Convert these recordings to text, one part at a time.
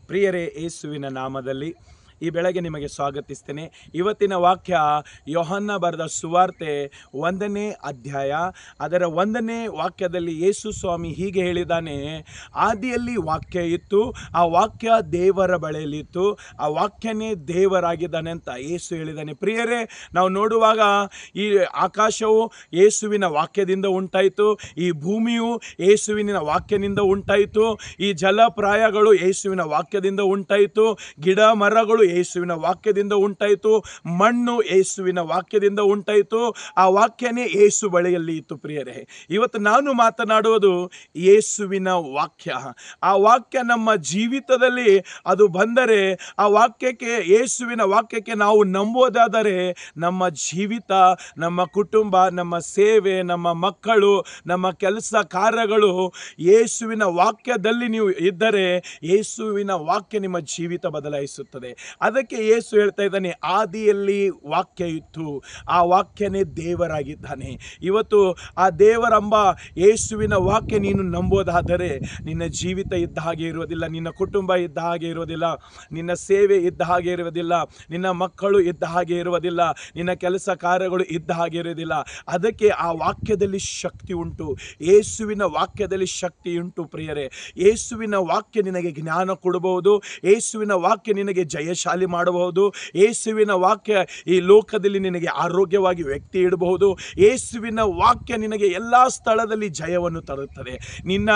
ಪ್ರಿಯರೇ, ಯೇಸುವಿನ ನಾಮದಲ್ಲಿ ಈ ಬೆಳಗ್ಗೆ ನಿಮಗೆ ಸ್ವಾಗತಿಸ್ತೇನೆ. ಇವತ್ತಿನ ವಾಕ್ಯ ಯೋಹನ್ನ ಬರೆದ ಸುವಾರ್ತೆ 1ನೇ ಅಧ್ಯಾಯ ಅದರ 1ನೇ ವಾಕ್ಯದಲ್ಲಿ ಯೇಸು ಸ್ವಾಮಿ ಹೀಗೆ ಹೇಳಿದ್ದಾನೆ, ಆದಿಯಲ್ಲಿ ವಾಕ್ಯ ಇತ್ತು, ಆ ವಾಕ್ಯ ದೇವರ ಬಳಿಯಲ್ಲಿತ್ತು, ಆ ವಾಕ್ಯನೇ ದೇವರಾಗಿದ್ದಾನೆ ಅಂತ ಯೇಸು ಹೇಳಿದ್ದಾನೆ. ಪ್ರಿಯರೇ, ನಾವು ನೋಡುವಾಗ ಈ ಆಕಾಶವು ಯೇಸುವಿನ ವಾಕ್ಯದಿಂದ ಉಂಟಾಯಿತು, ಈ ಭೂಮಿಯು ಯೇಸುವಿನ ವಾಕ್ಯದಿಂದ ಉಂಟಾಯಿತು, ಈ ಜಲಪ್ರಾಯಗಳು ಯೇಸುವಿನ ವಾಕ್ಯದಿಂದ ಉಂಟಾಯಿತು, ಗಿಡ ಮರಗಳು ಯೇಸುವಿನ ವಾಕ್ಯದಿಂದ ಉಂಟಾಯಿತು, ಮಣ್ಣು ಯೇಸುವಿನ ವಾಕ್ಯದಿಂದ ಉಂಟಾಯಿತು, ಆ ವಾಕ್ಯನೇ ಯೇಸು ಬಳಿಯಲ್ಲಿ ಇತ್ತು. ಪ್ರಿಯರೇ, ಇವತ್ತು ನಾನು ಮಾತನಾಡುವುದು ಯೇಸುವಿನ ವಾಕ್ಯ. ಆ ವಾಕ್ಯ ನಮ್ಮ ಜೀವಿತದಲ್ಲಿ ಅದು ಬಂದರೆ, ಆ ವಾಕ್ಯಕ್ಕೆ, ಯೇಸುವಿನ ವಾಕ್ಯಕ್ಕೆ ನಾವು ನಂಬೋದಾದರೆ ನಮ್ಮ ಜೀವಿತ, ನಮ್ಮ ಕುಟುಂಬ, ನಮ್ಮ ಸೇವೆ, ನಮ್ಮ ಮಕ್ಕಳು, ನಮ್ಮ ಕೆಲಸ ಕಾರ್ಯಗಳು ಯೇಸುವಿನ ವಾಕ್ಯದಲ್ಲಿ ನೀವು ಇದ್ದರೆ ಯೇಸುವಿನ ವಾಕ್ಯ ನಿಮ್ಮ ಜೀವಿತ ಬದಲಾಯಿಸುತ್ತದೆ. ಅದಕ್ಕೆ ಯೇಸು ಹೇಳ್ತಾ ಇದ್ದಾನೆ, ಆದಿಯಲ್ಲಿ ವಾಕ್ಯ ಇತ್ತು, ಆ ವಾಕ್ಯನೇ ದೇವರಾಗಿದ್ದಾನೆ. ಇವತ್ತು ಆ ದೇವರೆಂಬ ಯೇಸುವಿನ ವಾಕ್ಯ ನೀನು ನಂಬೋದಾದರೆ ನಿನ್ನ ಜೀವಿತ ಇದ್ದ ಹಾಗೆ ಇರುವುದಿಲ್ಲ, ನಿನ್ನ ಕುಟುಂಬ ಇದ್ದ ಹಾಗೆ ಇರುವುದಿಲ್ಲ, ನಿನ್ನ ಸೇವೆ ಇದ್ದ ಹಾಗೆ ಇರುವುದಿಲ್ಲ, ನಿನ್ನ ಮಕ್ಕಳು ಇದ್ದ ಹಾಗೆ ಇರುವುದಿಲ್ಲ, ನಿನ್ನ ಕೆಲಸ ಕಾರ್ಯಗಳು ಇದ್ದ ಹಾಗೆ ಇರುವುದಿಲ್ಲ. ಅದಕ್ಕೆ ಆ ವಾಕ್ಯದಲ್ಲಿ ಶಕ್ತಿ ಉಂಟು, ಯೇಸುವಿನ ವಾಕ್ಯದಲ್ಲಿ ಶಕ್ತಿ ಉಂಟು. ಪ್ರಿಯರೇ, ಯೇಸುವಿನ ವಾಕ್ಯ ನಿನಗೆ ಜ್ಞಾನ ಕೊಡಬಹುದು, ಯೇಸುವಿನ ವಾಕ್ಯ ನಿನಗೆ ಜಯಶಾಲಿ ಮಾಡಬಹುದು, ಯೇಸುವಿನ ವಾಕ್ಯ ಈ ಲೋಕದಲ್ಲಿ ನಿನಗೆ ಆರೋಗ್ಯವಾಗಿ ವ್ಯಕ್ತಿ ಇಡಬಹುದು, ಯೇಸುವಿನ ವಾಕ್ಯ ನಿನಗೆ ಎಲ್ಲ ಸ್ಥಳದಲ್ಲಿ ಜಯವನ್ನು ತರುತ್ತದೆ. ನಿನ್ನ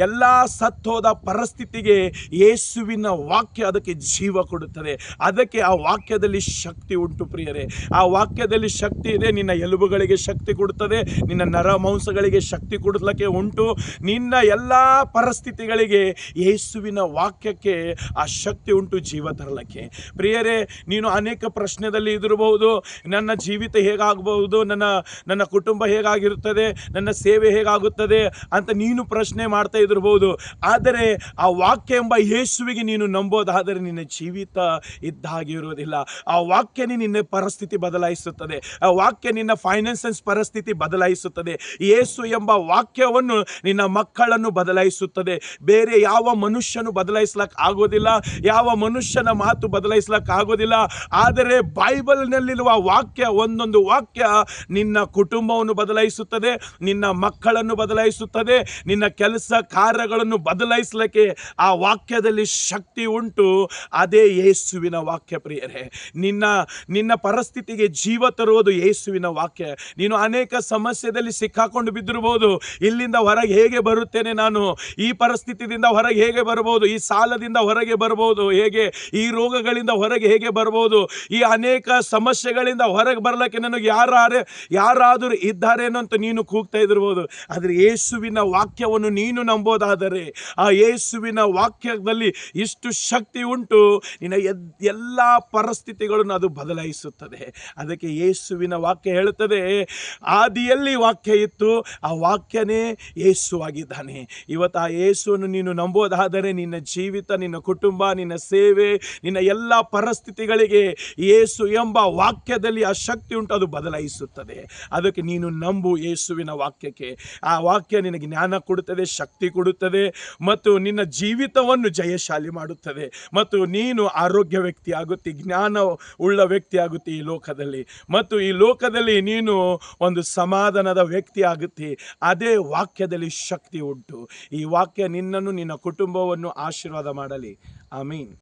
ಎಲ್ಲ ಸತ್ತೋದ ಪರಿಸ್ಥಿತಿಗೆ ಯೇಸುವಿನ ವಾಕ್ಯ ಅದಕ್ಕೆ ಜೀವ ಕೊಡುತ್ತದೆ. ಅದಕ್ಕೆ ಆ ವಾಕ್ಯದಲ್ಲಿ ಶಕ್ತಿ ಉಂಟು. ಪ್ರಿಯರೇ, ಆ ವಾಕ್ಯದಲ್ಲಿ ಶಕ್ತಿ ಇದೆ. ನಿನ್ನ ಎಲುಬುಗಳಿಗೆ ಶಕ್ತಿ ಕೊಡುತ್ತದೆ, ನಿನ್ನ ನರಮಾಂಸಗಳಿಗೆ ಶಕ್ತಿ ಕೊಡಲಿಕ್ಕೆ ಉಂಟು. ನಿನ್ನ ಎಲ್ಲ ಪರಿಸ್ಥಿತಿಗಳಿಗೆ ಯೇಸುವಿನ ವಾಕ್ಯಕ್ಕೆ ಆ ಶಕ್ತಿ ಉಂಟು ಜೀವ ತರಲಿಕ್ಕೆ. ಪ್ರಿಯರೇ, ನೀನು ಅನೇಕ ಪ್ರಶ್ನೆಯಲ್ಲಿ ಇದಿರಬಹುದು, ನನ್ನ ಜೀವಿತ ಹೇಗಾಗಬಹುದು, ನನ್ನ ಕುಟುಂಬ ಹೇಗಾಗಿರುತ್ತದೆ, ನನ್ನ ಸೇವೆ ಹೇಗಾಗುತ್ತದೆ ಅಂತ ನೀನು ಪ್ರಶ್ನೆ ಮಾಡ್ತಾ ಇದಿರಬಹುದು. ಆದರೆ ಆ ವಾಕ್ಯ ಎಂಬ ಯೇಸುವಿಗೆ ನೀನು ನಂಬೋದಾದರೆ ನಿನ್ನ ಜೀವಿತ ಇದ್ದ ಹಾಗೆ ಇರುವುದಿಲ್ಲ. ಆ ವಾಕ್ಯನೇ ನಿನ್ನ ಪರಿಸ್ಥಿತಿ ಬದಲಾಯಿಸುತ್ತದೆ, ಆ ವಾಕ್ಯ ನಿನ್ನ ಫೈನಾನ್ಸಸ್ ಪರಿಸ್ಥಿತಿ ಬದಲಾಯಿಸುತ್ತದೆ. ಯೇಸು ಎಂಬ ವಾಕ್ಯವನ್ನು ನಿನ್ನ ಮಕ್ಕಳನ್ನು ಬದಲಾಯಿಸುತ್ತದೆ. ಬೇರೆ ಯಾವ ಮನುಷ್ಯನು ಬದಲಾಯಿಸ್ಲಕ್ಕೆ ಆಗೋದಿಲ್ಲ, ಯಾವ ಮನುಷ್ಯನ ಮಾತು ಬದಲಾಯಿಸ್ಲಕ್ಕೆ ಆಗೋದಿಲ್ಲ. ಆದರೆ ಬೈಬಲ್ನಲ್ಲಿರುವ ವಾಕ್ಯ, ಒಂದೊಂದು ವಾಕ್ಯ ನಿನ್ನ ಕುಟುಂಬವನ್ನು ಬದಲಾಯಿಸುತ್ತದೆ, ನಿನ್ನ ಮಕ್ಕಳನ್ನು ಬದಲಾಯಿಸುತ್ತದೆ, ನಿನ್ನ ಕೆಲಸ ಕಾರ್ಯಗಳನ್ನು ಬದಲಾಯಿಸಲಿಕ್ಕೆ ಆ ವಾಕ್ಯದಲ್ಲಿ ಶಕ್ತಿ ಉಂಟು. ಅದೇ ಯೇಸುವಿನ ವಾಕ್ಯ. ಪ್ರಿಯರೇ, ನಿನ್ನ ಪರಿಸ್ಥಿತಿಗೆ ಜೀವ ತರುವುದು ಯೇಸುವಿನ ವಾಕ್ಯ. ನೀನು ಅನೇಕ ಸಮಸ್ಯೆಯಲ್ಲಿ ಸಿಕ್ಕಾಕೊಂಡು ಬಿದ್ದಿರಬಹುದು. ಇಲ್ಲಿಂದ ಹೊರಗೆ ಹೇಗೆ ಬರುತ್ತೇನೆ ನಾನು, ಈ ಪರಿಸ್ಥಿತಿಯಿಂದ ಹೊರಗೆ ಹೇಗೆ ಬರಬಹುದು, ಈ ಸಾಲದಿಂದ ಹೊರಗೆ ಬರಬಹುದು ಹೇಗೆ, ಈ ರೋಗಗಳಿಂದ ಹೊರಗೆ ಹೇಗೆ ಬರಬಹುದು, ಈ ಅನೇಕ ಸಮಸ್ಯೆಗಳಿಂದ ಹೊರಗೆ ಬರಲಿಕ್ಕೆ ನನಗೆ ಯಾರಾದರೂ ಇದ್ದಾರೇನೋ ಅಂತ ನೀನು ಕೂಗ್ತಾ ಇದಿರಬಹುದು. ಆದರೆ ಯೇಸುವಿನ ವಾಕ್ಯವನ್ನು ನೀನು ನಂಬೋದಾದರೆ ಆ ಯೇಸುವಿನ ವಾಕ್ಯದಲ್ಲಿ ಇಷ್ಟು ಶಕ್ತಿ ಉಂಟು, ನಿನ್ನ ಎಲ್ಲ ಪರಿಸ್ಥಿತಿಗಳನ್ನು ಅದು ಬದಲಾಯಿಸುತ್ತದೆ. ಅದಕ್ಕೆ ಯೇಸುವಿನ ವಾಕ್ಯ ಹೇಳುತ್ತದೆ, ಆದಿಯಲ್ಲಿ ವಾಕ್ಯ ಇತ್ತು, ಆ ವಾಕ್ಯನೇ ಯೇಸು ಆಗಿದ್ದಾನೆ. ಇವತ್ತು ಆ ಯೇಸುವನ್ನು ನೀನು ನಂಬೋದಾದರೆ ನಿನ್ನ ಜೀವಿತ, ನಿನ್ನ ಕುಟುಂಬ, ನಿನ್ನ ಸೇವೆ, ನಿನ್ನ ಎಲ್ಲ ಪರಿಸ್ಥಿತಿಗಳಿಗೆ ಯೇಸು ಎಂಬ ವಾಕ್ಯದಲ್ಲಿ ಆ ಶಕ್ತಿ ಉಂಟು, ಅದು ಬದಲಾಯಿಸುತ್ತದೆ. ಅದಕ್ಕೆ ನೀನು ನಂಬು ಯೇಸುವಿನ ವಾಕ್ಯಕ್ಕೆ. ಆ ವಾಕ್ಯ ನಿನಗೆ ಜ್ಞಾನ ಕೊಡುತ್ತದೆ, ಶಕ್ತಿ ಕೊಡುತ್ತದೆ, ಮತ್ತು ನಿನ್ನ ಜೀವಿತವನ್ನು ಜಯಶಾಲಿ ಮಾಡುತ್ತದೆ, ಮತ್ತು ನೀನು ಆರೋಗ್ಯ ವ್ಯಕ್ತಿ ಆಗುತ್ತೆ, ಜ್ಞಾನ ಉಳ್ಳ ವ್ಯಕ್ತಿ ಆಗುತ್ತೆ ಈ ಲೋಕದಲ್ಲಿ, ಮತ್ತು ಈ ಲೋಕದಲ್ಲಿ ನೀನು ಒಂದು ಸಮಾಧಾನದ ವ್ಯಕ್ತಿ ಆಗುತ್ತೆ. ಅದೇ ವಾಕ್ಯದಲ್ಲಿ ಶಕ್ತಿ ಉಂಟು. ಈ ವಾಕ್ಯ ನಿನ್ನನ್ನು, ನಿನ್ನ ಕುಟುಂಬವನ್ನು ಆಶೀರ್ವಾದ ಮಾಡಲಿ. ಆಮೀನ್.